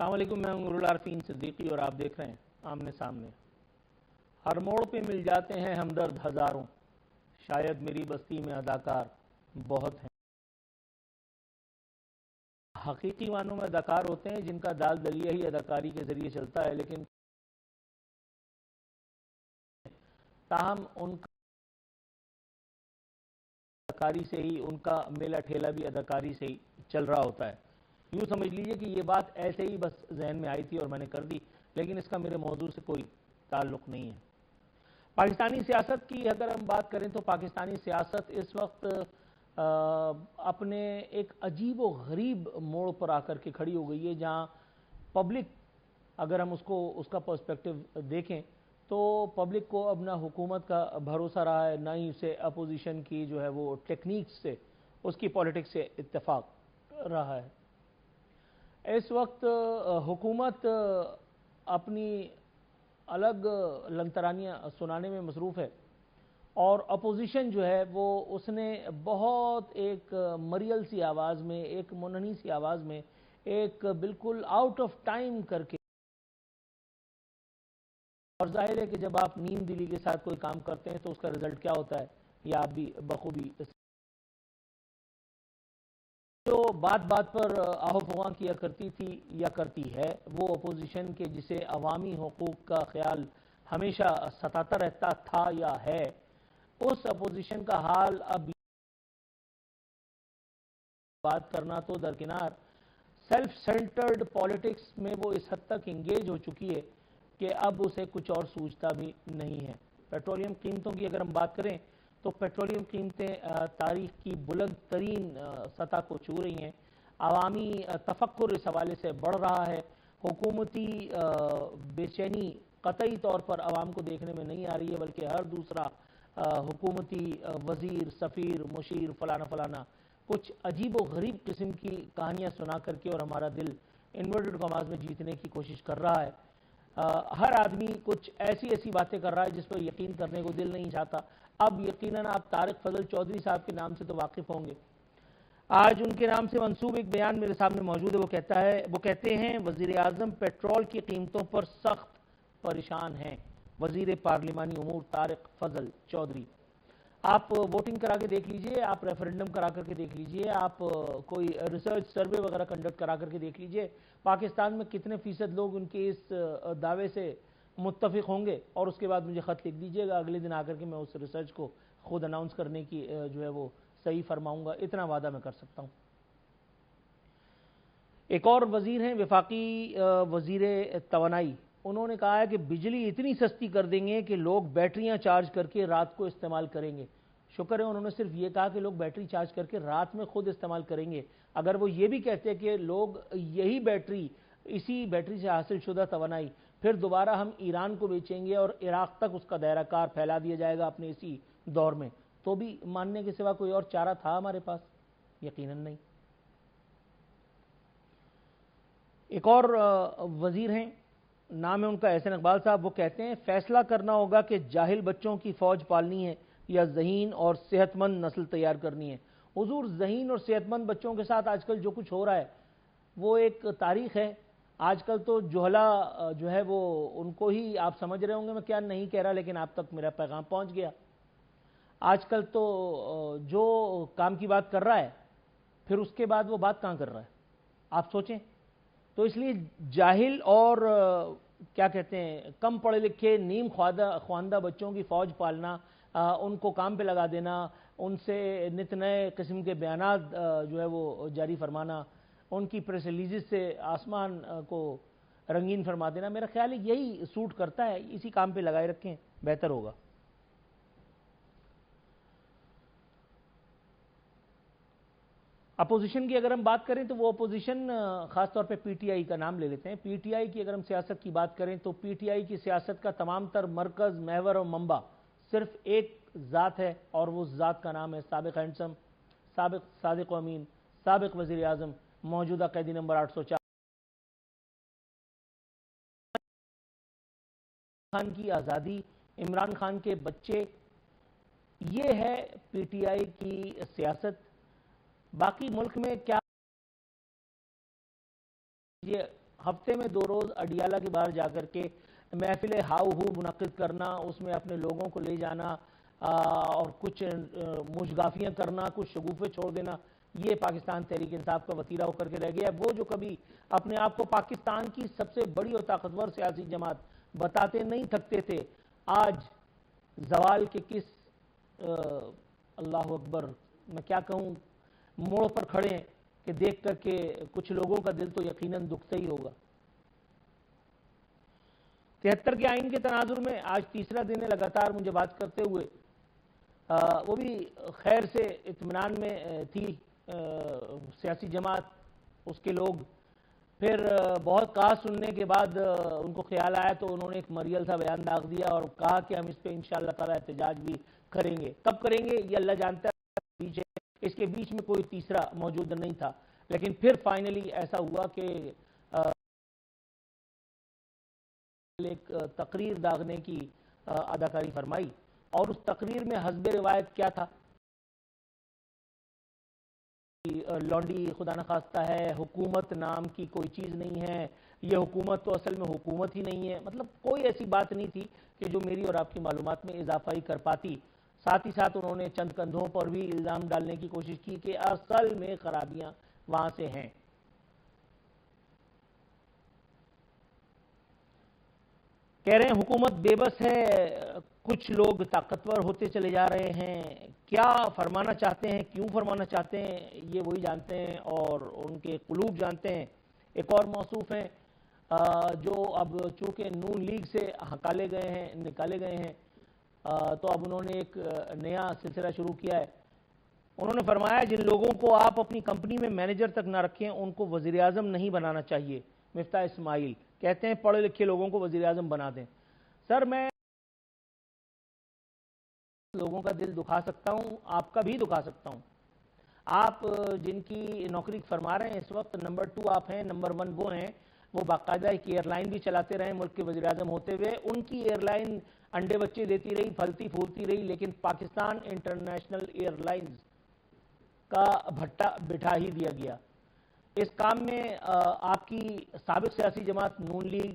السلام علیکم، میں ہوں عارفین صدیقی اور آپ دیکھ رہے ہیں آمنے سامنے۔ ہر موڑ پہ مل جاتے ہیں ہمدرد ہزاروں، شاید میری بستی میں اداکار بہت ہیں۔ حقیقی معنوں میں اداکار ہوتے ہیں جن کا دال دلیہ ہی اداکاری کے ذریعے چلتا ہے، لیکن تاہم ان کا اداکاری سے ہی، ان کا میلہ ٹھیلا بھی اداکاری سے ہی چل رہا ہوتا ہے۔ یوں سمجھ لیجئے کہ یہ بات ایسے ہی بس ذہن میں آئی تھی اور میں نے کر دی، لیکن اس کا میرے موضوع سے کوئی تعلق نہیں ہے۔ پاکستانی سیاست کی اگر ہم بات کریں تو پاکستانی سیاست اس وقت اپنے ایک عجیب و غریب موڑ پر آ کر کے کھڑی ہو گئی ہے، جہاں پبلک، اگر ہم اس کا پرسپیکٹو دیکھیں تو پبلک کو اب نہ حکومت کا بھروسہ رہا ہے، نہ ہی اسے اپوزیشن کی جو ہے وہ ٹیکنیکس سے، اس کی پولیٹکس سے اتفاق رہا ہے۔ اس وقت حکومت اپنی الگ لنترانیاں سنانے میں مصروف ہے، اور اپوزیشن جو ہے وہ اس نے بہت ایک مریل سی آواز میں، ایک منحنی سی آواز میں، ایک بالکل آؤٹ آف ٹائم کر کے، اور ظاہر ہے کہ جب آپ نیم دلی کے ساتھ کوئی کام کرتے ہیں تو اس کا رزلٹ کیا ہوتا ہے، یہ آپ بھی بخوبی جو بات بات پر آہو فغاں کیا کرتی تھی یا کرتی ہے، وہ اپوزیشن کے جسے عوامی حقوق کا خیال ہمیشہ ستاتا رہتا تھا یا ہے، اس اپوزیشن کا حال اب بات کرنا تو درکنار، سیلف سینٹرڈ پالیٹکس میں وہ اس حد تک انگیج ہو چکی ہے کہ اب اسے کچھ اور سوچتا بھی نہیں ہے۔ پیٹرولیم قیمتوں کی اگر ہم بات کریں تو پیٹرولیم قیمتیں تاریخ کی بلند ترین سطح کو چھو رہی ہیں، عوامی تفکر اس حوالے سے بڑھ رہا ہے، حکومتی بے چینی قطعی طور پر عوام کو دیکھنے میں نہیں آ رہی ہے، بلکہ ہر دوسرا حکومتی وزیر، سفیر، مشیر، فلانا فلانا کچھ عجیب و غریب قسم کی کہانیاں سنا کر کے اور ہمارا دل انورٹڈ کماز میں جیتنے کی کوشش کر رہا ہے۔ ہر آدمی کچھ ایسی باتیں کر رہا ہے جس پر یقین کرنے کو دل نہیں چاہتا۔ اب یقیناً آپ طارق فضل چودھری صاحب کے نام سے تو واقف ہوں گے۔ آج ان کے نام سے منسوب ایک بیان میرے سامنے موجود ہے، وہ کہتے ہیں وزیر اعظم پیٹرول کی قیمتوں پر سخت پریشان ہیں۔ وزیر پارلیمانی امور طارق فضل چودھری، آپ ووٹنگ کرا کے دیکھ لیجئے، آپ ریفرنڈم کرا کر کے دیکھ لیجئے، آپ کوئی ریسرچ سروے وغیرہ کنڈکٹ کرا کر کے دیکھ لیجئے، پاکستان میں کتنے فیصد لوگ ان کے اس دعوے سے متفق ہوں گے، اور اس کے بعد مجھے خط لکھ دیجئے گا، اگلے دن آ کر کے میں اس ریسرچ کو خود اناؤنس کرنے کی جو ہے وہ صحیح فرماؤں گا، اتنا وعدہ میں کر سکتا ہوں۔ ایک اور وزیر ہیں، وفاقی وزیر توانائی، انہوں نے کہا ہے کہ بجلی اتنی سستی کر دیں گے کہ لوگ بیٹریاں چارج کر کے رات کو استعمال کریں گے۔ شکر ہے انہوں نے صرف یہ کہا کہ لوگ بیٹری چارج کر کے رات میں خود استعمال کریں گے۔ اگر وہ یہ بھی کہتے کہ لوگ یہی بیٹری، اسی بیٹری سے حاصل شدہ توانائی پھر دوبارہ ہم ایران کو بیچیں گے اور عراق تک اس کا دائرہ کار پھیلا دیا جائے گا اپنے اسی دور میں، تو بھی ماننے کے سوا کوئی اور چارہ تھا ہمارے پاس؟ یقیناً نہیں۔ ایک اور وزیر ہیں، نام ہے ان کا احسن اقبال صاحب، وہ کہتے ہیں فیصلہ کرنا ہوگا کہ جاہل بچوں کی فوج پالنی ہے یا ذہین اور صحت مند نسل تیار کرنی ہے۔ حضور، ذہین اور صحت مند بچوں کے ساتھ آج کل جو کچھ ہو رہا ہے وہ ایک تاریخ ہے۔ آج کل تو جوہلا جو ہے وہ ان کو ہی آپ سمجھ رہے ہوں گے میں کیا نہیں کہہ رہا، لیکن آپ تک میرا پیغام پہنچ گیا۔ آج کل تو جو کام کی بات کر رہا ہے پھر اس کے بعد وہ بات کہاں کر رہا ہے، آپ سوچیں۔ تو اس لیے جاہل اور کیا کہتے ہیں کم پڑھے لکھے نیم خواندہ بچوں کی فوج پالنا، ان کو کام پہ لگا دینا، ان سے نت نئے قسم کے بیانات جو ہے وہ جاری فرمانا، ان کی پریس ریلیزز سے آسمان کو رنگین فرما دینا، میرا خیال ہے یہی سوٹ کرتا ہے، اسی کام پہ لگائے رکھیں، بہتر ہوگا۔ اپوزیشن کی اگر ہم بات کریں تو وہ اپوزیشن خاص طور پہ پی ٹی آئی کا نام لے لیتے ہیں۔ پی ٹی آئی کی اگر ہم سیاست کی بات کریں تو پی ٹی آئی کی سیاست کا تمام تر مرکز، محور اور منبع صرف ایک ذات ہے، اور وہ ذات کا نام ہے سابق ہینڈسم، سابق صادق و امین، سابق وزیر اعظم، موجودہ قیدی نمبر 804 خان کی آزادی، عمران خان کے بچے۔ یہ ہے پی ٹی آئی کی سیاست۔ باقی ملک میں کیا یہ ہفتے میں 2 روز اڈیالہ کے باہر جا کر کے محفل ہاؤ ہو منعقد کرنا، اس میں اپنے لوگوں کو لے جانا اور کچھ مشگافیاں کرنا، کچھ شگوفے چھوڑ دینا، یہ پاکستان تحریک انصاف کا وتیرہ ہو کر کے رہ گیا ہے۔ وہ جو کبھی اپنے آپ کو پاکستان کی سب سے بڑی اور طاقتور سیاسی جماعت بتاتے نہیں تھکتے تھے، آج زوال کے کس اللہ اکبر میں کیا کہوں موڑ پر کھڑے ہیں کہ دیکھ کر کے کچھ لوگوں کا دل تو یقیناً دکھتا ہی ہوگا۔ 73 کے آئین کے تناظر میں آج تیسرا دن ہے لگاتار مجھے بات کرتے ہوئے، وہ بھی خیر سے اطمینان میں تھی سیاسی جماعت، اس کے لوگ۔ پھر بہت کہا سننے کے بعد ان کو خیال آیا تو انہوں نے ایک مریل سا بیان داغ دیا اور کہا کہ ہم اس پہ انشاءاللہ تعالی احتجاج بھی کریں گے۔ کب کریں گے یہ اللہ جانتا ہے، اس کے بیچ میں کوئی تیسرا موجود نہیں تھا، لیکن پھر فائنلی ایسا ہوا کہ ایک تقریر داغنے کی اداکاری فرمائی، اور اس تقریر میں حسب روایت کیا تھا؟ لونڈی خدا نخواستہ ہے، حکومت نام کی کوئی چیز نہیں ہے، یہ حکومت تو اصل میں حکومت ہی نہیں ہے، مطلب کوئی ایسی بات نہیں تھی کہ جو میری اور آپ کی معلومات میں اضافہ ہی کر پاتی۔ ساتھ ہی ساتھ انہوں نے چند کندھوں پر بھی الزام ڈالنے کی کوشش کی کہ اصل میں خرابیاں وہاں سے ہیں۔ کہہ رہے ہیں حکومت بے بس ہے، کچھ لوگ طاقتور ہوتے چلے جا رہے ہیں، کیا فرمانا چاہتے ہیں، کیوں فرمانا چاہتے ہیں، یہ وہی جانتے ہیں اور ان کے قلوب جانتے ہیں۔ ایک اور موصوف ہیں جو اب چونکہ نون لیگ سے نکالے گئے ہیں تو اب انہوں نے ایک نیا سلسلہ شروع کیا ہے۔ انہوں نے فرمایا جن لوگوں کو آپ اپنی کمپنی میں مینیجر تک نہ رکھیں ان کو وزیر اعظم نہیں بنانا چاہیے۔ مفتاح اسماعیل کہتے ہیں پڑھے لکھے لوگوں کو وزیر اعظم بنا دیں۔ سر میں لوگوں کا دل دکھا سکتا ہوں، آپ کا بھی دکھا سکتا ہوں۔ آپ جن کی نوکری فرما رہے ہیں اس وقت نمبر 2 آپ ہیں، نمبر 1 وہ ہیں، وہ باقاعدہ ایک ایئر لائن بھی چلاتے رہے ملک کے وزیر اعظم ہوتے ہوئے، ان کی ایئر لائن انڈے بچے دیتی رہی، پھلتی پھولتی رہی، لیکن پاکستان انٹرنیشنل ایئر لائنز کا بھٹا بٹھا ہی دیا گیا۔ اس کام میں آپ کی سابق سیاسی جماعت نون لیگ،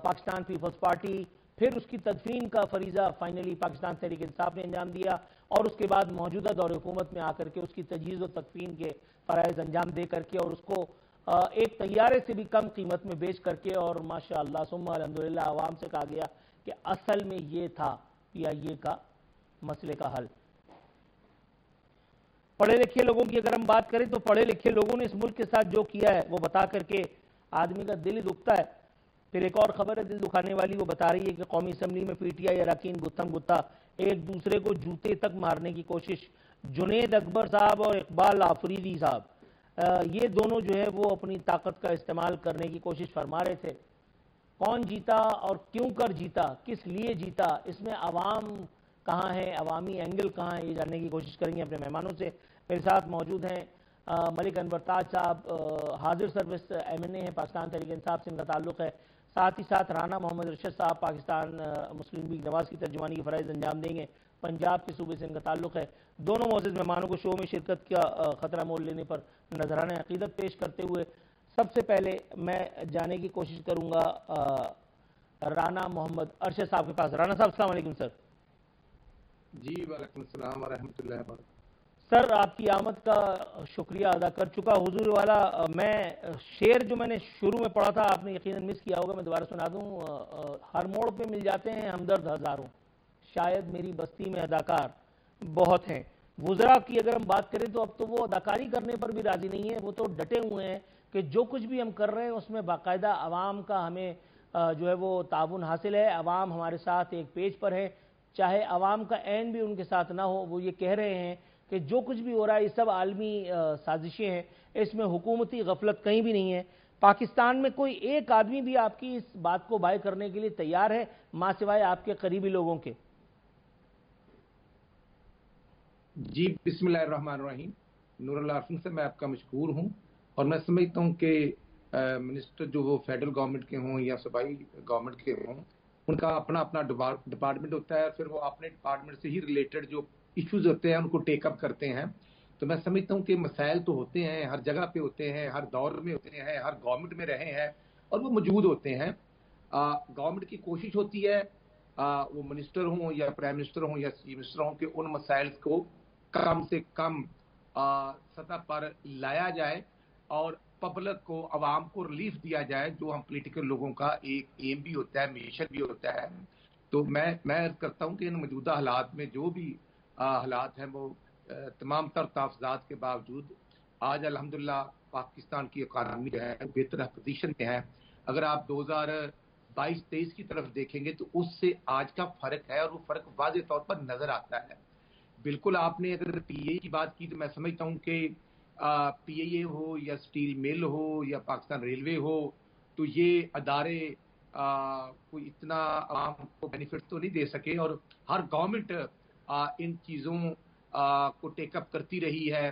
پاکستان پیپلز پارٹی، پھر اس کی تدفین کا فریضہ فائنلی پاکستان تحریک انصاف نے انجام دیا، اور اس کے بعد موجودہ دور حکومت میں آ کر کے اس کی تجہیز و تدفین کے فرائض انجام دے کر کے اور اس کو ایک طیارے سے بھی کم قیمت میں بیچ کر کے، اور ماشاءاللہ ثم الحمدللہ عوام سے کہا گیا کہ اصل میں یہ تھا PIA کا مسئلے کا حل۔ پڑھے لکھے لوگوں کی اگر ہم بات کریں تو پڑھے لکھے لوگوں نے اس ملک کے ساتھ جو کیا ہے وہ بتا کر کے آدمی کا دل ہی دکھتا ہے۔ پھر ایک اور خبر ہے دل دکھانے والی، وہ بتا رہی ہے کہ قومی اسمبلی میں PTI اراکین گتھم گتا ایک دوسرے کو جوتے تک مارنے کی کوشش۔ جنید اکبر صاحب اور اقبال آفریدی صاحب یہ دونوں جو ہے وہ اپنی طاقت کا استعمال کرنے کی کوشش فرما رہے تھے۔ کون جیتا اور کیوں کر جیتا، کس لیے جیتا، اس میں عوام کہاں ہے، عوامی اینگل کہاں ہے، یہ جاننے کی کوشش کریں گے اپنے مہمانوں سے۔ میرے ساتھ موجود ہیں ملک انور تاج صاحب، حاضر سروس MNA ہیں، پاکستان تحریک انصاف سے ان کا تعلق ہے۔ ساتھ ہی ساتھ رانا محمد ارشد صاحب پاکستان مسلم لیگ نواز کی ترجمانی کے فرائض انجام دیں گے، پنجاب کے صوبے سے ان کا تعلق ہے۔ دونوں معزز مہمانوں کو شو میں شرکت کا خطرہ مول لینے پر نذرانہ عقیدت پیش کرتے ہوئے سب سے پہلے میں جانے کی کوشش کروں گا رانا محمد ارشد صاحب کے پاس۔ رانا صاحب السلام علیکم سر۔ جی وعلیکم السلام ورحمۃ اللہ وبرکاتہ۔ سر آپ کی آمد کا شکریہ ادا کر چکا حضور والا۔ میں شعر جو میں نے شروع میں پڑھا تھا آپ نے یقیناً مس کیا ہوگا، میں دوبارہ سنا دوں۔ ہر موڑ پہ مل جاتے ہیں ہمدرد ہزاروں، شاید میری بستی میں اداکار بہت ہیں۔ وزراء کی اگر ہم بات کریں تو اب تو وہ اداکاری کرنے پر بھی راضی نہیں ہیں، وہ تو ڈٹے ہوئے ہیں کہ جو کچھ بھی ہم کر رہے ہیں اس میں باقاعدہ عوام کا ہمیں جو ہے وہ تعاون حاصل ہے، عوام ہمارے ساتھ ایک پیج پر ہے، چاہے عوام کا عین بھی ان کے ساتھ نہ ہو۔ وہ یہ کہہ رہے ہیں کہ جو کچھ بھی ہو رہا ہے یہ سب عالمی سازشیں ہیں، اس میں حکومتی غفلت کہیں بھی نہیں ہے۔ پاکستان میں کوئی ایک آدمی بھی آپ کی اس بات کو بائے کرنے کے لیے تیار ہے ماں سوائے آپ کے قریبی لوگوں کے؟ جی بسم اللہ الرحمن الرحیم۔ نور اللہ عرفن سے میں آپ کا مشکور ہوں، اور میں سمجھتا ہوں کہ منسٹر جو وہ فیڈرل گورنمنٹ کے ہوں یا صوبائی گورنمنٹ کے ہوں، ان کا اپنا اپنا ڈپارٹمنٹ ہوتا ہے، پھر وہ اپنے ڈپارٹمنٹ سے ہی ریلیٹڈ جو ایشوز ہوتے ہیں ان کو ٹیک اپ کرتے ہیں۔ تو میں سمجھتا ہوں کہ مسائل تو ہوتے ہیں، ہر جگہ پہ ہوتے ہیں، ہر دور میں ہوتے ہیں، ہر گورنمنٹ میں رہے ہیں، اور وہ موجود ہوتے ہیں. گورنمنٹ کی کوشش ہوتی ہے وہ منسٹر ہوں یا پرائم منسٹر ہوں یا چیف منسٹر ہوں کہ ان مسائل کو کم سے کم سطح پر لایا جائے اور پبلک کو، عوام کو ریلیف دیا جائے، جو ہم پولیٹیکل لوگوں کا ایک ایم بھی ہوتا ہے، مشن بھی ہوتا ہے. تو میں عرض کرتا ہوں کہ ان موجودہ حالات میں جو بھی حالات ہیں وہ تمام تر تحفظات کے باوجود آج الحمدللہ پاکستان کی اکانومی جو ہے بہتر پوزیشن میں ہے. اگر آپ 2022-23 کی طرف دیکھیں گے تو اس سے آج کا فرق ہے، اور وہ فرق واضح طور پر نظر آتا ہے. بالکل آپ نے اگر پی اے کی بات کی تو میں سمجھتا ہوں کہ پی اے ہو یا اسٹیل مل ہو یا پاکستان ریلوے ہو، تو یہ ادارے کوئی اتنا عوام کو بینیفٹ تو نہیں دے سکے، اور ہر گورنمنٹ ان چیزوں کو ٹیک اپ کرتی رہی ہے.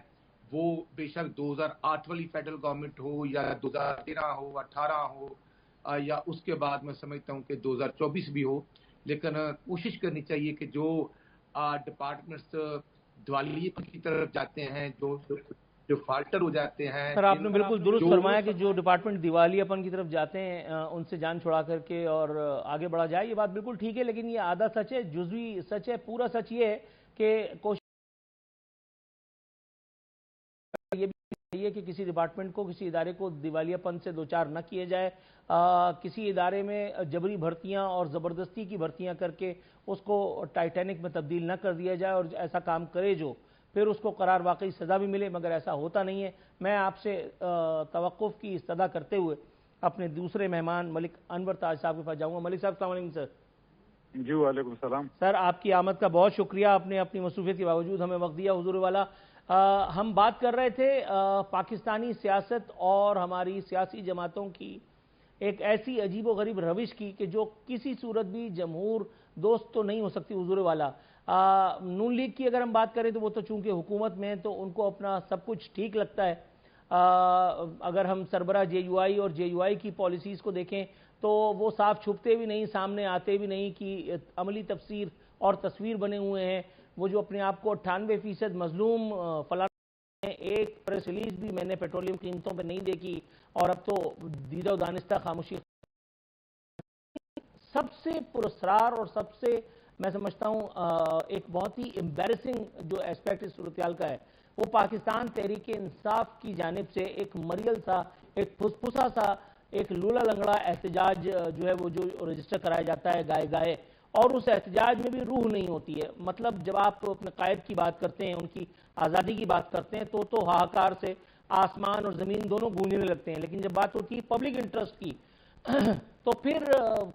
وہ بے شک 2008 والی فیڈرل گورنمنٹ ہو یا 2013 ہو، 18 ہو، یا اس کے بعد میں سمجھتا ہوں کہ 2024 بھی ہو، لیکن کوشش کرنی چاہیے کہ جو ڈپارٹمنٹس دیوالیے کی طرف جاتے ہیں، جو فالٹر ہو جاتے ہیں. سر آپ نے بالکل درست فرمایا کہ جو ڈپارٹمنٹ دیوالیہ پن کی طرف جاتے ہیں ان سے جان چھڑا کر کے اور آگے بڑھا جائے، یہ بات بالکل ٹھیک ہے، لیکن یہ آدھا سچ ہے، جزوی سچ ہے. پورا سچ یہ ہے کہ کوشش یہ بھی چاہیے کہ کسی ڈپارٹمنٹ کو، کسی ادارے کو دیوالیہ پن سے دوچار نہ کیے جائے. کسی ادارے میں جبری بھرتیاں اور زبردستی کی بھرتیاں کر کے اس کو ٹائٹینک میں تبدیل نہ کر دیا جائے، اور ایسا کام کرے جو پھر اس کو قرار واقعی سزا بھی ملے، مگر ایسا ہوتا نہیں ہے. میں آپ سے توقف کی استدعا کرتے ہوئے اپنے دوسرے مہمان ملک انور تاج صاحب کے پاس جاؤں گا. ملک صاحب السلام علیکم. سر جی وعلیکم السلام. سر آپ کی آمد کا بہت شکریہ، آپ نے اپنی مصروفیت کے باوجود ہمیں وقت دیا. حضور والا ہم بات کر رہے تھے پاکستانی سیاست اور ہماری سیاسی جماعتوں کی ایک ایسی عجیب و غریب روش کی کہ جو کسی صورت بھی جمہور دوست تو نہیں ہو سکتی. حضور والا نون لیگ کی اگر ہم بات کریں تو وہ تو چونکہ حکومت میں تو ان کو اپنا سب کچھ ٹھیک لگتا ہے. اگر ہم سربراہ جے یو آئی اور جے یو آئی کی پالیسیز کو دیکھیں تو وہ صاف چھپتے بھی نہیں، سامنے آتے بھی نہیں کہ عملی تفسیر اور تصویر بنے ہوئے ہیں. وہ جو اپنے آپ کو 98% مظلوم فلاں، ایک پریس ریلیز بھی میں نے پیٹرولیم قیمتوں پہ نہیں دیکھی، اور اب تو دیدہ و دانستہ خاموشی. سب سے پراسرار اور سب سے میں سمجھتا ہوں ایک بہت ہی امبیرسنگ جو ایسپیکٹ اس صورتحال کا ہے، وہ پاکستان تحریک انصاف کی جانب سے ایک مریل سا، ایک پھسپھسا سا، ایک لولا لنگڑا احتجاج جو ہے وہ جو رجسٹر کرایا جاتا ہے گائے گائے، اور اس احتجاج میں بھی روح نہیں ہوتی ہے. مطلب جب آپ اپنے قائد کی بات کرتے ہیں، ان کی آزادی کی بات کرتے ہیں تو ہاہکار سے آسمان اور زمین دونوں گونجنے لگتے ہیں، لیکن جب بات ہوتی ہے پبلک انٹرسٹ کی تو پھر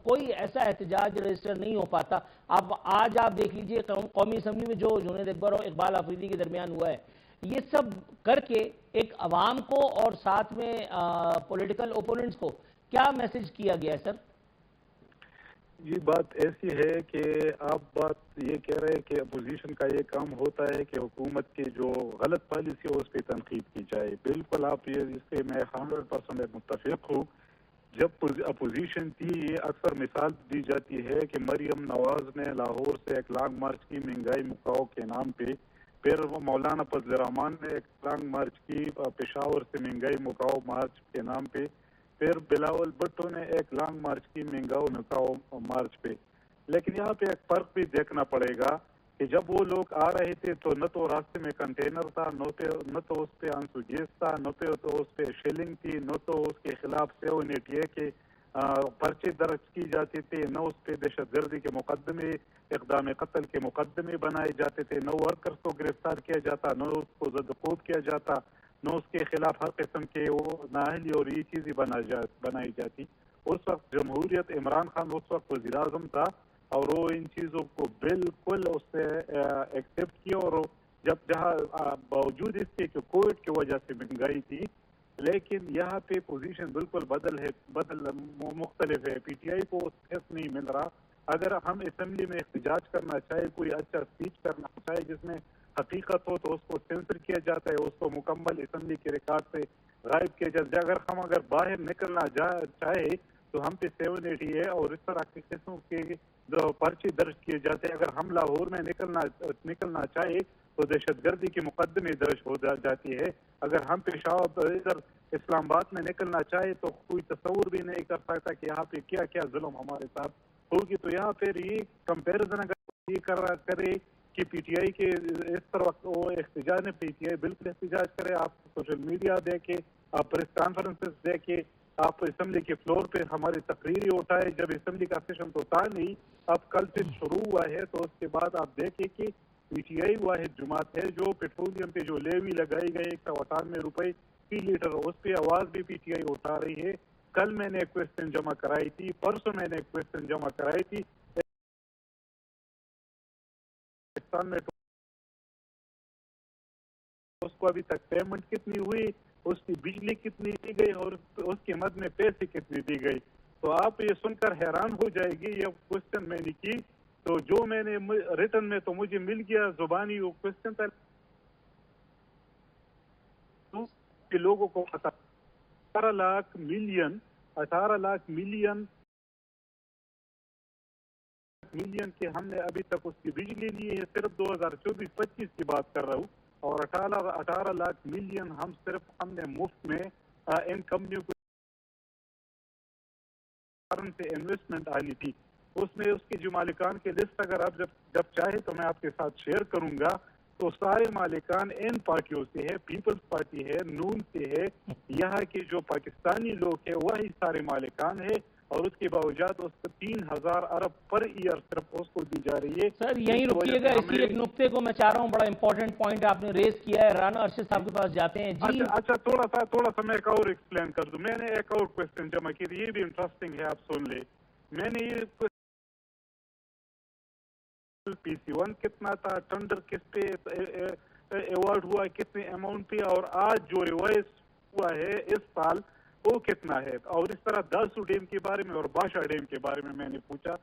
کوئی ایسا احتجاج رجسٹر نہیں ہو پاتا. اب آج آپ دیکھ لیجئے قومی اسمبلی میں جو جنید اکبر اور اقبال آفریدی کے درمیان ہوا ہے، یہ سب کر کے ایک عوام کو اور ساتھ میں پولیٹیکل اوپوننٹس کو کیا میسج کیا گیا ہے سر؟ یہ بات ایسی ہے کہ آپ بات یہ کہہ رہے ہیں کہ اپوزیشن کا یہ کام ہوتا ہے کہ حکومت کی جو غلط پالیسی ہے اس پہ تنقید کی جائے. بالکل آپ یہ اس سے میں 100% متفق ہوں. جب اپوزیشن تھی یہ اکثر مثال دی جاتی ہے کہ مریم نواز نے لاہور سے ایک لانگ مارچ کی مہنگائی مکاؤ کے نام پہ، پھر مولانا فضل الرحمان نے ایک لانگ مارچ کی پشاور سے مہنگائی مکاؤ مارچ کے نام پہ، پھر بلاول بھٹو نے ایک لانگ مارچ کی مہنگائی مکاؤ مارچ پہ. لیکن یہاں پہ ایک فرق بھی دیکھنا پڑے گا کہ جب وہ لوگ آ رہے تھے تو نہ تو راستے میں کنٹینر تھا، نہ تو اس پہ انسو گیس تھا، نہ تو اس پہ شیلنگ تھی، نہ تو اس کے خلاف 780 کے پرچے درج کی جاتے تھے، نہ اس پہ دہشت گردی کے مقدمے، اقدام قتل کے مقدمے بنائے جاتے تھے، نہ ورکرز کو گرفتار کیا جاتا، نہ اس کو زدخوب کیا جاتا، نہ اس کے خلاف ہر قسم کے وہ نااہلی اور یہ چیزیں بنائی جاتی. اس وقت جمہوریت عمران خان اس وقت وزیر اعظم تھا اور وہ ان چیزوں کو بالکل اس سے ایکسیپٹ کیا، اور جب جہاں باوجود اس کے کہ کووڈ کی وجہ سے مہنگائی تھی، لیکن یہاں پہ پوزیشن بالکل بدل مختلف ہے. پی ٹی آئی کو اسپیس نہیں مل رہا. اگر ہم اسمبلی میں احتجاج کرنا چاہے، کوئی اچھا اسپیچ کرنا چاہے جس میں حقیقت ہو، تو اس کو سینسر کیا جاتا ہے، اس کو مکمل اسمبلی کے ریکارڈ سے غائب کیا جاتا ہے. اگر ہم باہر نکلنا چاہے تو ہم پہ 780 ہے، اور اس طرح کے قسم کے جو پرچے درج کیے جاتے ہیں. اگر ہم لاہور میں نکلنا چاہے تو دہشت گردی کے مقدمے درج ہو جاتی ہے. اگر ہم پشاور ادھر اسلام آباد میں نکلنا چاہے تو کوئی تصور بھی نہیں کر سکتا کہ یہاں پہ کیا کیا ظلم ہمارے ساتھ ہوگی. تو یہاں پھر یہ کمپیرزن اگر یہ کرے کہ پی ٹی آئی کے اس طرح وہ احتجاج میں پی ٹی آئی بالکل احتجاج کرے. آپ سوشل میڈیا دیکھے، آپ پریس کانفرنسز دیکھے، آپ اسمبلی کے فلور پہ ہماری تقریری اٹھائے. جب اسمبلی کا سیشن تو تھا نہیں، اب کل سے شروع ہوا ہے، تو اس کے بعد آپ دیکھیں کہ پی ٹی آئی واحد جماعت ہے جو پیٹرولیم پہ جو لیوی لگائی گئی 198 روپے فی لیٹر، اس پہ آواز بھی پی ٹی آئی اٹھا رہی ہے. کل میں نے ایک کوشچن جمع کرائی تھی، پرسوں میں نے ایک کوشچن جمع کرائی تھی. پاکستان میں اس کو ابھی تک پیمنٹ کتنی ہوئی، اس کی بجلی کتنی دی گئی، اور اس کے مد میں پیسے کتنی دی گئی. تو آپ یہ سن کر حیران ہو جائے گی. یہ کوشچن میں نے کی تو جو میں نے ریٹن میں تو مجھے مل گیا، زبانی وہ کوشچن تھا کہ لوگوں کو 18 لاکھ ملین کے ہم نے ابھی تک اس کی بجلی لی ہے. صرف 2024-25 کی بات کر رہا ہوں. اور 18 لاکھ ملین ہم نے مفت میں ان کمپنیوں کو سے انویسٹمنٹ آنی تھی. اس میں اس کے جو مالکان کی لسٹ اگر آپ جب چاہے تو میں آپ کے ساتھ شیئر کروں گا، تو سارے مالکان ان پارٹیوں سے ہے. پیپلز پارٹی ہے، نون سے ہے، یہاں کے جو پاکستانی لوگ ہیں وہی سارے مالکان ہے. اور اس کے باوجود اس کو 3000 ارب پر ایئر صرف اس کو دی جا رہی ہے. سر یہیں رکیے گا، اسی ایک نقطے کو میں چاہ رہا ہوں، بڑا امپورٹنٹ پوائنٹ آپ نے ریز کیا ہے. رانا ارشد صاحب کے پاس جاتے ہیں. جی اچھا تھوڑا سا میں ایک اور ایکسپلین کر دوں. میں نے ایک اور کوشچن جمع کی تھی، یہ بھی انٹرسٹنگ ہے، آپ سن لیں. میں نے یہ پی سی 1 کتنا تھا، ٹینڈر کس پہ ایوارڈ ہوا، کتنے اماؤنٹ پہ، اور آج جو ریوائز ہوا ہے اس سال وہ کتنا ہے. اور اس طرح داسو ڈیم کے بارے میں اور بادشاہ ڈیم کے بارے میں نے پوچھا.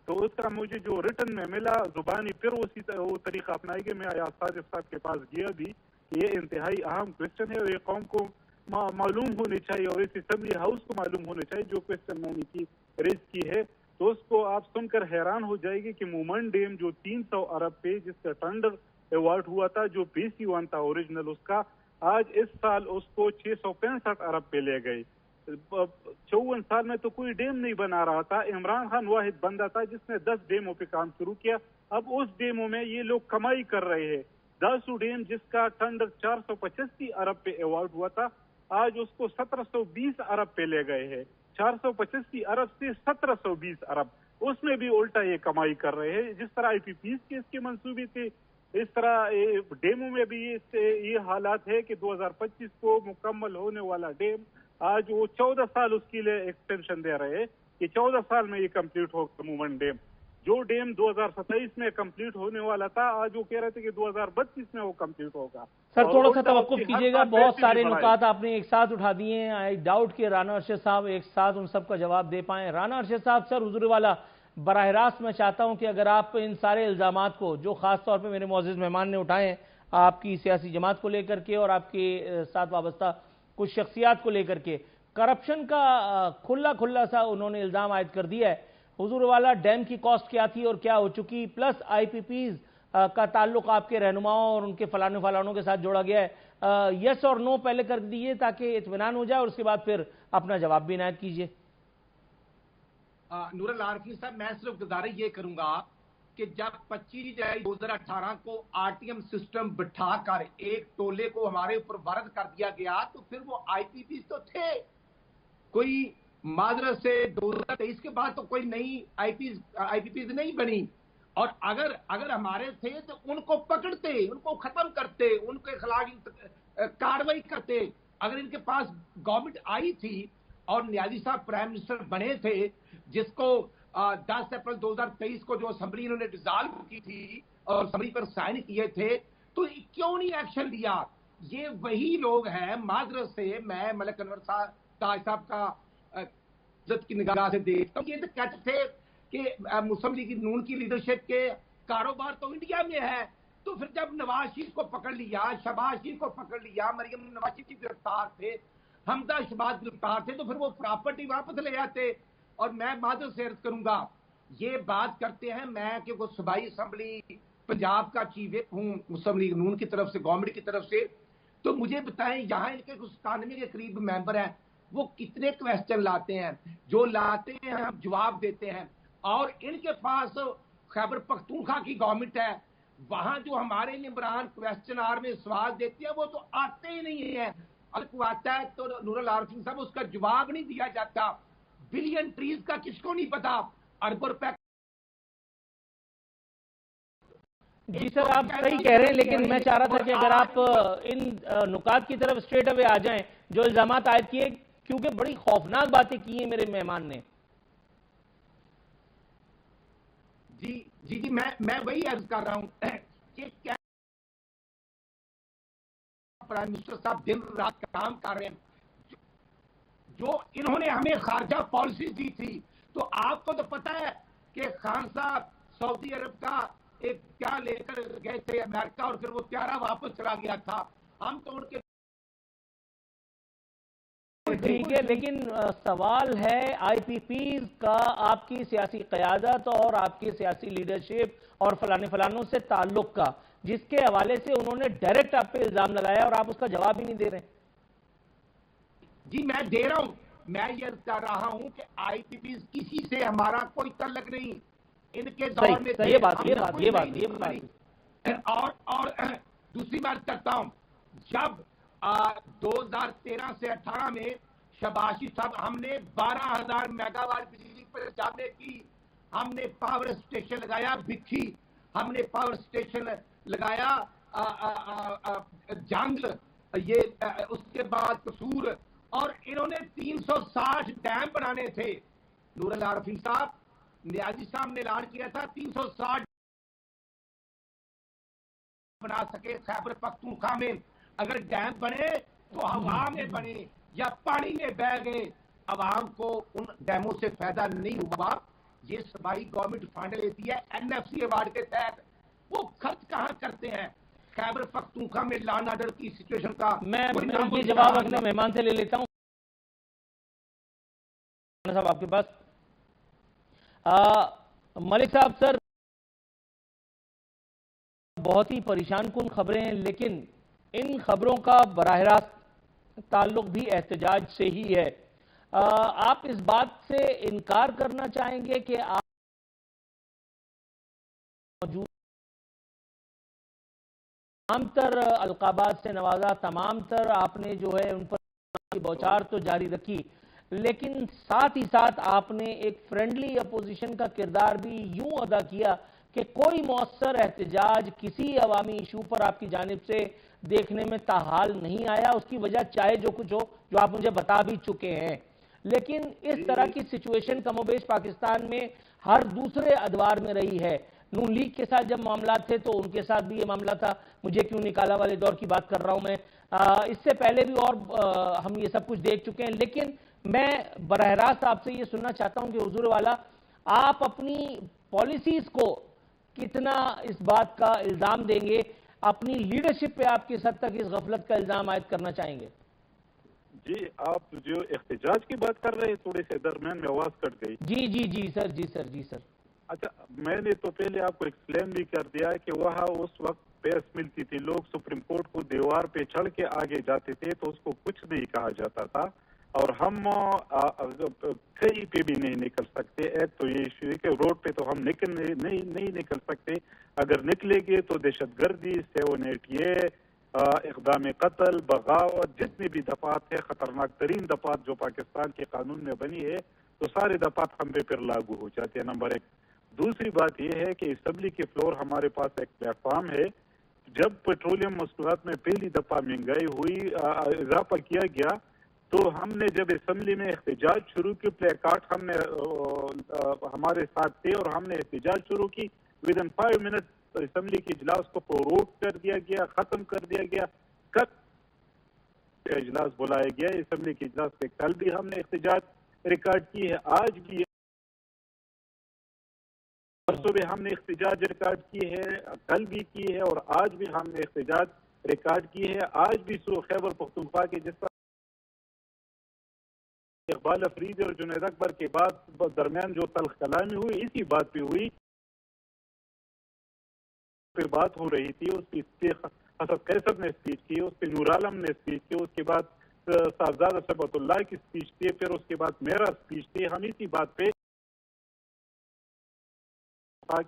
تو اس کا مجھے جو ریٹن میں ملا زبانی پھر اسی وہ طریقہ اپنائی گئی. میں آیاز صاحب کے پاس گیا بھی. یہ انتہائی اہم کوشچن ہے اور یہ قوم کو معلوم ہونے چاہیے اور اس اسمبلی ہاؤس کو معلوم ہونے چاہیے. جو کوشچن میں نے ریز کی ہے تو اس کو آپ سن کر حیران ہو جائے گی کہ مومن ڈیم جو 300 ارب پہ جس کا ٹینڈر ایوارڈ ہوا تھا، جو پی سی 1 تھا اوریجنل اس کا، آج اس سال اس کو 665 ارب پہ لے گئی. 54 سال میں تو کوئی ڈیم نہیں بنا رہا تھا. عمران خان واحد بندہ تھا جس نے 10 ڈیموں پہ کام شروع کیا. اب اس ڈیموں میں یہ لوگ کمائی کر رہے ہیں. داسو ڈیم جس کا ٹینڈر 485 ارب پہ ایوارڈ ہوا تھا، آج اس کو 1720 ارب پہ لے گئے ہیں. 485 ارب سے 1720 ارب، اس میں بھی الٹا یہ کمائی کر رہے ہیں. جس طرح آئی پی پیز کے اس کے منصوبے تھے، اس طرح ڈیموں میں بھی یہ حالات ہے کہ 2025 کو مکمل ہونے والا ڈیم آج وہ 14 سال اس کے لیے ایکسٹینشن دے رہے ہیں کہ 14 سال میں یہ کمپلیٹ ہوگا. مومن ڈیم جو ڈیم 2027 میں کمپلیٹ ہونے والا تھا، آج وہ کہہ رہے تھے کہ 2032 میں وہ کمپلیٹ ہوگا. سر تھوڑا سا توقف کیجیے گا، بہت سارے نکات آپ نے ایک ساتھ اٹھا دیے ہیں. آئی ڈاؤٹ کہ رانا ارشد صاحب ایک ساتھ ان سب کا جواب دے پائیں. رانا ارشد صاحب، سر حضور والا براہ راست میں چاہتا ہوں کہ اگر آپ ان سارے الزامات کو جو خاص طور پہ میرے معزز مہمان نے اٹھائے ہیں آپ کی سیاسی جماعت کو لے کر کے اور آپ کے ساتھ وابستہ کچھ شخصیات کو لے کر کے، کرپشن کا کھلا سا انہوں نے الزام عائد کر دیا ہے. حضور والا ڈیم کی کاسٹ کیا تھی اور کیا ہو چکی، پلس آئی پی پیز کا تعلق آپ کے رہنماؤں اور ان کے فلانوں کے ساتھ جوڑا گیا ہے. یس اور نو پہلے کر دیجیے تاکہ اطمینان ہو جائے اور اس کے بعد پھر اپنا جواب بھی عنایت کیجیے. نور اللہ عارفین صاحب، میں صرف گزارش یہ کروں گا کہ جب 25 جولائی 2018 کو آر ٹی ایم سسٹم بٹھا کر ایک ٹولے کو ہمارے اوپر وارد کر دیا گیا تو پھر وہ آئی پی پیز تو تھے. کوئی معذرت سے 2023 کے بعد تو کوئی نئی آئی پی پیز نہیں بنی. اور اگر ہمارے تھے تو ان کو پکڑتے، ان کو ختم کرتے، ان کے خلاف کاروائی کرتے. اگر ان کے پاس گورنمنٹ آئی تھی اور نیازی صاحب پرائم منسٹر بنے تھے، جس کو 10 اپریل 2023 کو جو اسمبلی انہوں نے ڈیزالو کی تھی اور اسمبلی پر سائن کیے تھے، تو کیوں نہیں ایکشن لیا؟ یہ وہی لوگ ہیں. معذرت سے میں ملک انور تاج صاحب کا عزت کی نگاہ سے دیکھتا ہوں. یہ تو کہتے تھے کہ مسلم لیگ نون کی لیڈرشپ کے کاروبار تو انڈیا میں ہے، تو پھر جب نواز شریف کو پکڑ لیا، شہباز شریف کو پکڑ لیا، مریم نواز شریف گرفتار تھے، حمزہ شہباز گرفتار تھے، تو پھر وہ پراپرٹی واپس لے آتے. اور میں معذرت سے عرض کروں گا، یہ بات کرتے ہیں میں کہ وہ صوبائی اسمبلی پنجاب کا چیف وپ ہوں مسلم لیگ نون کی طرف سے، گورنمنٹ کی طرف سے، تو مجھے بتائیں یہاں ان کے 97 کے قریب ممبر ہیں، وہ کتنے کویسچن لاتے ہیں؟ جو لاتے ہیں ہم جواب دیتے ہیں، اور ان کے پاس خیبر پختونخوا کی گورنمنٹ ہے، وہاں جو ہمارے ممبران کویسچن آر میں سوال دیتے ہیں وہ تو آتے ہی نہیں ہیں، اگر کوئی آتا ہے تو نور العارفین صاحب اس کا جواب نہیں دیا جاتا۔ بلین ٹریز کا کس کو نہیں پتا، اربوں روپے۔ جی سر آپ صحیح کہہ رہے ہیں، لیکن میں چاہ رہا تھا کہ اگر آپ ان نکات کی طرف اسٹریٹ اوے آ جائیں جو الزامات عائد کیے، کیونکہ بڑی خوفناک باتیں کی ہیں میرے مہمان نے۔ جی میں وہی عرض کر رہا ہوں کہ پرائم منسٹر صاحب دن رات کام کر رہے ہیں، جو انہوں نے ہمیں خارجہ پالیسی دی تھی، تو آپ کو تو پتا ہے کہ خان صاحب سعودی عرب کا ایک کیا لے کر گئے تھے امریکہ، اور پھر وہ پیارا واپس چلا گیا تھا، ہم تو ان کے ٹھیک ہے، لیکن سوال ہے آئی پی پیز کا آپ کی سیاسی قیادت اور آپ کی سیاسی لیڈرشپ اور فلانوں سے تعلق کا، جس کے حوالے سے انہوں نے ڈائریکٹ آپ پہ الزام لگایا اور آپ اس کا جواب ہی نہیں دے رہے۔ جی میں دے رہا ہوں، میں یہ کر رہا ہوں کہ آئی پی پیز کسی سے ہمارا کوئی تعلق نہیں، ان کے دور میں یہ بات اور دوسری بات کرتا ہوں، جب 2013 سے 18 میں شباشی صاحب ہم نے 12,000 میگا واٹ بجلی پر جانے کی، ہم نے پاور اسٹیشن لگایا بکھی، ہم نے پاور اسٹیشن لگایا جنگل، یہ اس کے بعد قصور، اور انہوں نے 360 ڈیم بنانے تھے۔ نور العارفین صاحب، نیازی صاحب نے اعلان کیا تھا 360 بنا سکے خیبر پختونخوا میں، اگر ڈیم بنے تو ہوا میں بنے یا پانی میں بہ گئے، عوام کو ان ڈیموں سے فائدہ نہیں ہوا۔ یہ صوبائی گورنمنٹ فنڈ لیتی ہے این ایف سی ایوارڈ کے تحت، وہ خرچ کہاں کرتے ہیں؟ خیبر پختونخوا میں لا اینڈ آرڈر کی سچویشن کا میں یہ جواب اپنے مہمان سے لے لیتا ہوں صاحب آپ کے پاس۔ ملک صاحب سر، بہت ہی پریشان کن خبریں ہیں، لیکن ان خبروں کا براہ راست تعلق بھی احتجاج سے ہی ہے۔ آپ اس بات سے انکار کرنا چاہیں گے کہ آپ موجود تمام تر القابات سے نوازا، تمام تر آپ نے جو ہے ان پر بوچھار تو جاری رکھی، لیکن ساتھ ہی ساتھ آپ نے ایک فرینڈلی اپوزیشن کا کردار بھی یوں ادا کیا کہ کوئی مؤثر احتجاج کسی عوامی ایشو پر آپ کی جانب سے دیکھنے میں تاحال نہیں آیا۔ اس کی وجہ چاہے جو کچھ ہو، جو آپ مجھے بتا بھی چکے ہیں، لیکن اس طرح کی سچویشن کم و بیش پاکستان میں ہر دوسرے ادوار میں رہی ہے۔ نون لیگ کے ساتھ جب معاملات تھے تو ان کے ساتھ بھی یہ معاملہ تھا، مجھے کیوں نکالا والے دور کی بات کر رہا ہوں میں، اس سے پہلے بھی اور ہم یہ سب کچھ دیکھ چکے ہیں۔ لیکن میں براہ راست آپ سے یہ سننا چاہتا ہوں کہ حضور والا، آپ اپنی پالیسیز کو کتنا اس بات کا الزام دیں گے، اپنی لیڈرشپ پہ آپ کس حد تک اس غفلت کا الزام عائد کرنا چاہیں گے؟ جی آپ جو احتجاج کی بات کر رہے ہیں، تھوڑے سے درمیان میں آواز کٹ گئی۔ جی سر۔ اچھا، میں نے تو پہلے آپ کو ایکسپلین بھی کر دیا کہ وہاں اس وقت پیس ملتی تھی، لوگ سپریم کورٹ کو دیوار پہ چڑھ کے آگے جاتے تھے تو اس کو کچھ نہیں کہا جاتا تھا، اور ہم کہیں پہ بھی نہیں نکل سکتے۔ ایک تو یہ ایشو ہے کہ روڈ پہ تو ہم نہیں نکل سکتے، اگر نکلے گے تو دہشت گردی، 788، اقدام قتل، بغاوت، جتنی بھی دفعات ہے، خطرناک ترین دفعات جو پاکستان کے قانون میں بنی ہے، تو سارے دفعات ہم پہ پھر لاگو ہو جاتے ہیں، نمبر ایک۔ دوسری بات یہ ہے کہ اسمبلی کے فلور ہمارے پاس ایک پلیٹ فارم ہے، جب پیٹرولیم مصنوعات میں پہلی دفعہ مہنگائی ہوئی، اضافہ کیا گیا، تو ہم نے جب اسمبلی میں احتجاج شروع کی، پلے کارڈ ہم نے ہمارے ساتھ تھے اور ہم نے احتجاج شروع کی، ودن 5 منٹ اسمبلی کے اجلاس کو پروروگ کر دیا گیا، ختم کر دیا گیا۔ کل اجلاس بلایا گیا، اسمبلی کے اجلاس پہ کل بھی ہم نے احتجاج ریکارڈ کی ہے، آج بھی پرسوں بھی ہم نے احتجاج ریکارڈ کی ہے، کل بھی کی ہے، اور آج بھی ہم نے احتجاج ریکارڈ کی ہے۔ آج بھی خیبر پختونخوا کے جس اقبال افریدی اور جنید اکبر کے بعد درمیان جو تلخ کلامی ہوئی اسی بات پہ ہوئی، پہ بات ہو رہی تھی، اس پہ حسد قیصر نے اسپیچ کی، اس پہ نور عالم نے اسپیچ کی، اس کے بعد صاحبزادہ صبغت اللہ کی اسپیچ تھی، پھر اس کے بعد میرا اسپیچ تھی. ہم اسی بات پہ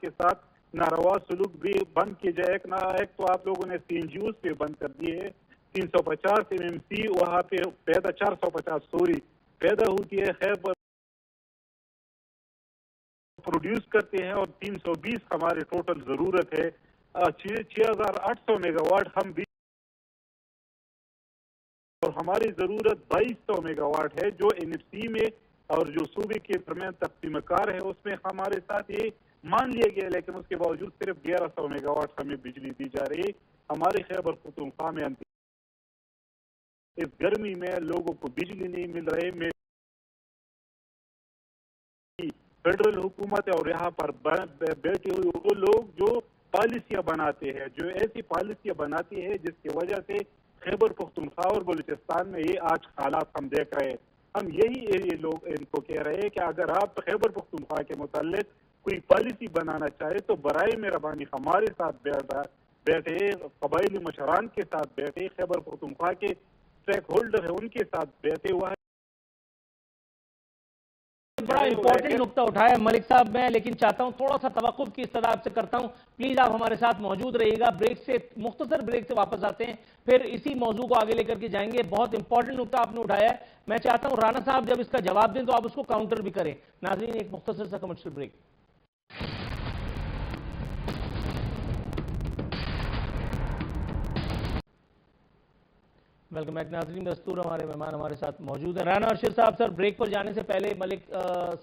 کے ساتھ ناروا سلوک بھی بند کیے جائے. ایک تو آپ لوگوں نے CNGs پہ بند کر دیے ہے، 350 MMC وہاں پہ پیدا 450 پیدا ہوتی ہے، خیر پروڈیوس کرتے ہیں، اور 320 ہماری ٹوٹل ضرورت ہے. 6800 میگا واٹ ہم بھی، اور ہماری ضرورت 2200 میگا واٹ ہے جو NFC میں اور جو صوبے کے درمیان تقسیم کار ہے اس میں ہمارے ساتھ یہ مان لیا گیا، لیکن اس کے باوجود صرف 1100 میگا واٹ ہمیں بجلی دی جا رہی ہے. ہمارے خیبر پختونخوا میں اس گرمی میں لوگوں کو بجلی نہیں مل رہی. فیڈرل حکومت اور یہاں پر بیٹھے ہوئے وہ لوگ جو پالیسیاں بناتے ہیں، جو ایسی پالیسیاں بناتی ہے جس کی وجہ سے خیبر پختونخوا اور بلوچستان میں یہ آج حالات ہم دیکھ رہے ہیں. ہم یہی لوگ ان کو کہہ رہے ہیں کہ اگر آپ خیبر پختونخوا کے متعلق کوئی پالیسی بنانا چاہے تو برائے مہربانی ہمارے ساتھ بیٹھے، قبائلی مشران کے ساتھ بیٹھے، خیبر پختونخوا کے اسٹیک ہولڈر ہیں ان کے ساتھ بیٹھے ہوا ہے. بڑا امپورٹنٹ نقطہ اٹھایا ملک صاحب. میں لیکن چاہتا ہوں تھوڑا سا توقف کی استدعا آپ سے کرتا ہوں، پلیز آپ ہمارے ساتھ موجود رہیے گا. مختصر بریک سے واپس آتے ہیں، پھر اسی موضوع کو آگے لے کر کے جائیں گے. بہت امپورٹنٹ نقطہ آپ نے اٹھایا ہے. میں چاہتا ہوں رانا صاحب جب اس کا جواب دیں تو آپ اس کو کاؤنٹر بھی کریں. ناظرین ایک مختصر سا کمرشل بریک. ویلکم بیک ناظرین. دستور ہمارے مہمان ہمارے ساتھ موجود ہیں. رانا ارشد صاحب، سر بریک پر جانے سے پہلے ملک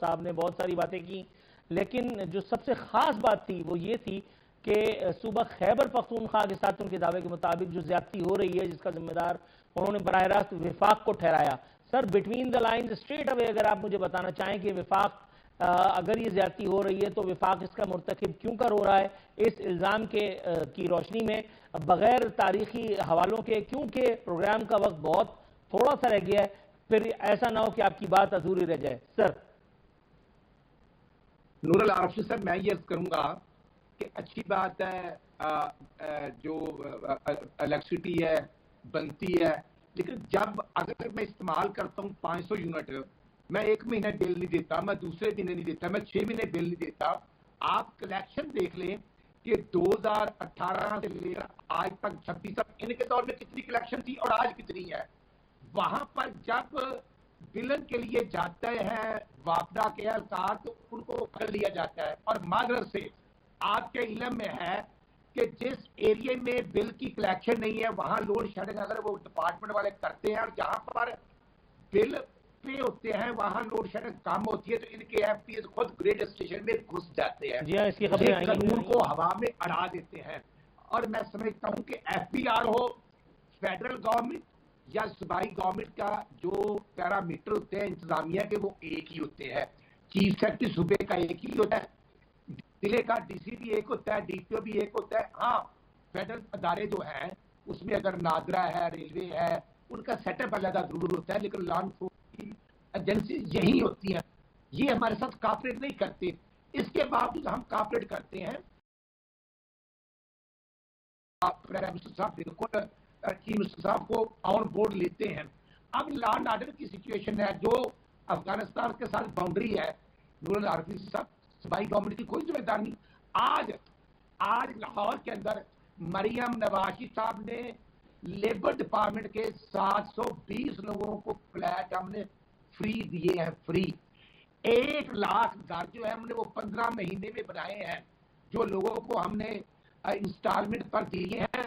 صاحب نے بہت ساری باتیں کی، لیکن جو سب سے خاص بات تھی وہ یہ تھی کہ صوبہ خیبر پختونخوا کے ساتھ ان کے دعوے کے مطابق جو زیادتی ہو رہی ہے جس کا ذمہ دار انہوں نے براہ راست وفاق کو ٹھہرایا. Sir between the lines straight away اگر آپ مجھے بتانا چاہیں کہ وفاق اگر یہ زیادتی ہو رہی ہے تو وفاق اس کا مرتکب کیوں کر ہو رہا ہے اس الزام کی روشنی میں، بغیر تاریخی حوالوں کے، کیونکہ پروگرام کا وقت بہت تھوڑا سا رہ گیا ہے، پھر ایسا نہ ہو کہ آپ کی بات ادھوری رہ جائے. سر نور العرش صاحب، میں یہ عرض کروں گا کہ اچھی بات ہے جو الیکٹریسٹی ہے بنتی ہے، لیکن جب اگر میں استعمال کرتا ہوں 500 یونٹ، میں ایک مہینہ بل نہیں دیتا، میں دوسرے مہینے نہیں دیتا، میں 6 مہینے بل نہیں دیتا. آپ کلیکشن دیکھ لیں کہ 2018 سے لے کر آج تک 26 تک ان کے دور میں کتنی کلیکشن تھی اور آج کتنی ہے. وہاں پر جب بلن کے لیے جاتے ہیں واپڈا کے اہلکار تو ان کو پکڑ لیا جاتا ہے. اور معذرت سے آپ کے علم میں ہے کہ جس ایریے میں بل کی کلیکشن نہیں ہے وہاں لوڈ شیڈنگ اگر وہ ڈپارٹمنٹ والے کرتے ہیں، اور جہاں پر بل پہ ہوتے ہیں وہاں لوڈ شیڈنگ کم ہوتی ہے تو ان کے ایف پی ایس خود گریڈ اسٹیشن میں گھس جاتے ہیں. جی ہاں، اس کی خبریں آئی ہیں، قانون کو ہوا میں اڑا دیتے ہیں. اور میں سمجھتا ہوں کہ FBR ہو، فیڈرل گورنمنٹ یا صوبائی گورنمنٹ کا جو پیرامیٹر ہوتے ہیں انتظامیہ کے وہ ایک ہی ہوتے ہیں. چیف سیکرٹری صوبے کا ایک ہی ہوتا ہے، ضلع کا DC بھی ایک ہوتا ہے، DPO بھی ایک ہوتا ہے. ہاں فیڈرل ادارے جو ہیں اس میں اگر نادرا ہے، ریلوے ہے، ان کا سیٹ اپ علیحدہ ضرور ہوتا ہے، لیکن لا انفورسمنٹ ایجنسی یہی ہوتی ہیں. یہ ہمارے ساتھ کاپریٹ نہیں کرتے. اس کے باوجود ہم کاپریٹ کرتے ہیں. صاحب کو آن بورڈ لیتے ہیں. اب لا اینڈ آرڈر کی سچویشن ہے جو افغانستان کے ساتھ باؤنڈری ہے. نور العارفین صاحب، صوبائی گورنمنٹ کی کوئی ذمہ داری نہیں. آج لاہور کے اندر مریم نوازی صاحب نے لیبر ڈپارٹمنٹ کے 720 لوگوں کو فلیٹ ہم نے فری دیے ہیں. فری 1 لاکھ گھر جو ہے ہم نے وہ 15 مہینے میں بنائے ہیں جو لوگوں کو ہم نے انسٹالمنٹ پر دیے ہیں،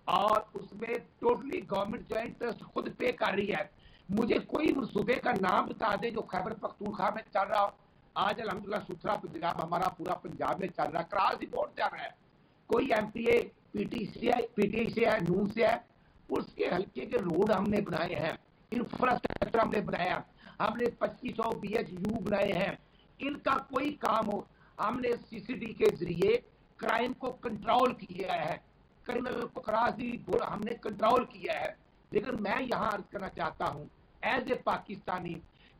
اور اس میں ٹوٹلی گورنمنٹ جو ہے انٹرسٹ خود پے کر رہی ہے. مجھے کوئی صوبے کا نام بتا دے جو خیبر پختونخوا میں چل رہا. آج الحمدللہ ستھرا پنجاب ہمارا پورا پنجاب میں چل رہا ہے، کراس دی بورڈ چل رہا ہے. کوئی MPA PTI سے ہے، نون سے ہے، اس کے حلقے کے روڈ ہم نے بنائے ہیں، انفراسٹرکچر ہم نے بنایا، ہم نے 2500 BHU بنائے ہیں. ان کا کوئی کام ہو، ہم نے CCD کے ذریعے کرائم کو کنٹرول کیا ہے، کرمنل کو کراس دی بورڈ ہم نے کنٹرول کیا ہے. لیکن میں یہاں عرض کرنا چاہتا ہوں ایز اے پاکستانی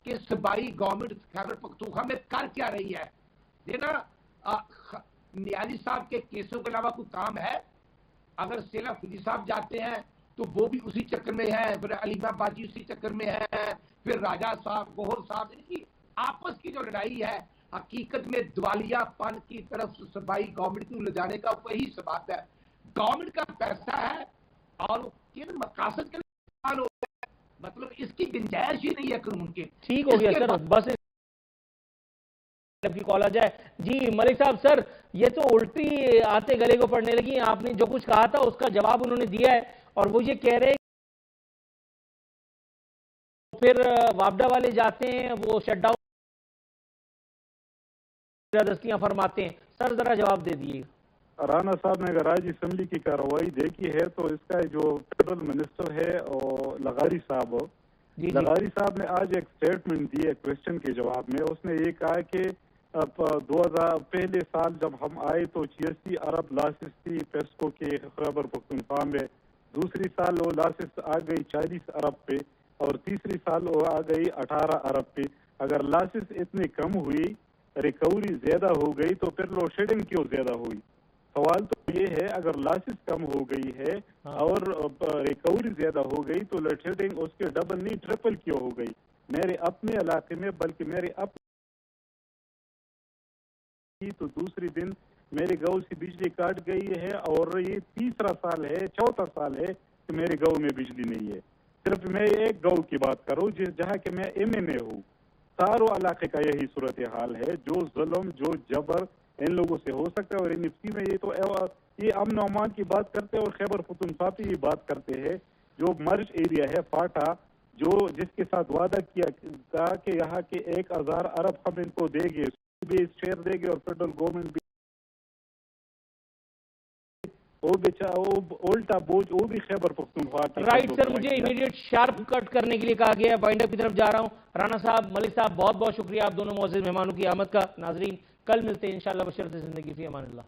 کہ صوبائی گورنمنٹ خیبر پختونخوا میں کر کیا رہی ہے. دینا نیازی صاحب کے کیسوں کے علاوہ کوئی کام ہے؟ اگر سیلا فضی صاحب جاتے ہیں تو وہ بھی اسی چکر میں ہیں, پھر علیمہ باجی اسی چکر میں ہیں, پھر راجہ صاحب, گوہر صاحب. ان کی آپس کی جو لڑائی ہے حقیقت میں دوالیہ پن کی طرف صوبائی گورنمنٹ کو لے جانے کا وہی سبب ہے. گورنمنٹ کا پیسہ ہے اور کن مقاصد کے لیے ہو ہے, مطلب اس کی گنجائش ہی نہیں ہے قانون کے. ٹھیک ہو گیا سر, بس کی کال آ جائے. جی ملک صاحب, سر یہ تو الٹی آتے گلے کو پڑنے لگی. آپ نے جو کچھ کہا تھا اس کا جواب انہوں نے دیا ہے, اور وہ یہ کہہ رہے ہیں پھر وابڈا والے جاتے ہیں وہ شٹ ڈاؤن دستیاں فرماتے ہیں. سر ذرا جواب دے دیے. رانا صاحب نے اگر آج اسمبلی کی کارروائی دیکھی ہے تو اس کا جو فیڈرل منسٹر ہے اور لغاری صاحب, لغاری صاحب نے آج ایک سٹیٹمنٹ دی ہے کوشچن کے جواب میں. اس نے یہ کہا کہ 2000 پہلے سال جب ہم آئے تو 86 ارب لاسز تھی پیسکو کے خیبر پختونخوا میں, دوسری سال وہ لاسز آ گئی 40 ارب پہ, اور تیسری سال وہ آ گئی 18 ارب پہ. اگر لاسز اتنی کم ہوئی, ریکوری زیادہ ہو گئی, تو پھر لوڈ شیڈنگ کیوں زیادہ ہوئی؟ سوال تو یہ ہے اگر لاسز کم ہو گئی ہے اور ریکوری زیادہ ہو گئی تو لوڈ شیڈنگ اس کے ڈبل نہیں ٹرپل کیوں ہو گئی؟ میرے اپنے علاقے میں, بلکہ میرے اپنے تو دوسری دن میرے گاؤں سے بجلی کاٹ گئی ہے, اور یہ تیسرا سال ہے, چوتھا سال ہے کہ میرے گاؤں میں بجلی نہیں ہے. صرف میں ایک گاؤں کی بات کروں جہاں کہ میں ایم اے میں ہوں, ساروں علاقے کا یہی صورتحال ہے. جو ظلم, جو جبر ان لوگوں سے ہو سکتا ہے, اور این ایف سی میں یہ تو یہ امن و امان کی بات کرتے ہیں, اور خیبر پختونخوا پہ یہ بات کرتے ہیں جو مرج ایریا ہے فاٹا, جو جس کے ساتھ وعدہ کیا تھا کہ یہاں کے 1000 ارب ہم ان کو دے گے, بھی شیئر دے گے, اور فیڈرل گورنمنٹ بھی الٹا بوجھ وہ بھی خیبر پختونخوا. رائٹ سر, مجھے امیڈیٹ شارپ کٹ کرنے کے لیے کہا گیا ہے, وائنڈ اپ کی طرف جا رہا ہوں. رانا صاحب, ملک صاحب, بہت بہت شکریہ آپ دونوں معزز مہمانوں کی آمد کا. ناظرین کل ملتے ہیں انشاءاللہ بشرط زندگی فی امان اللہ.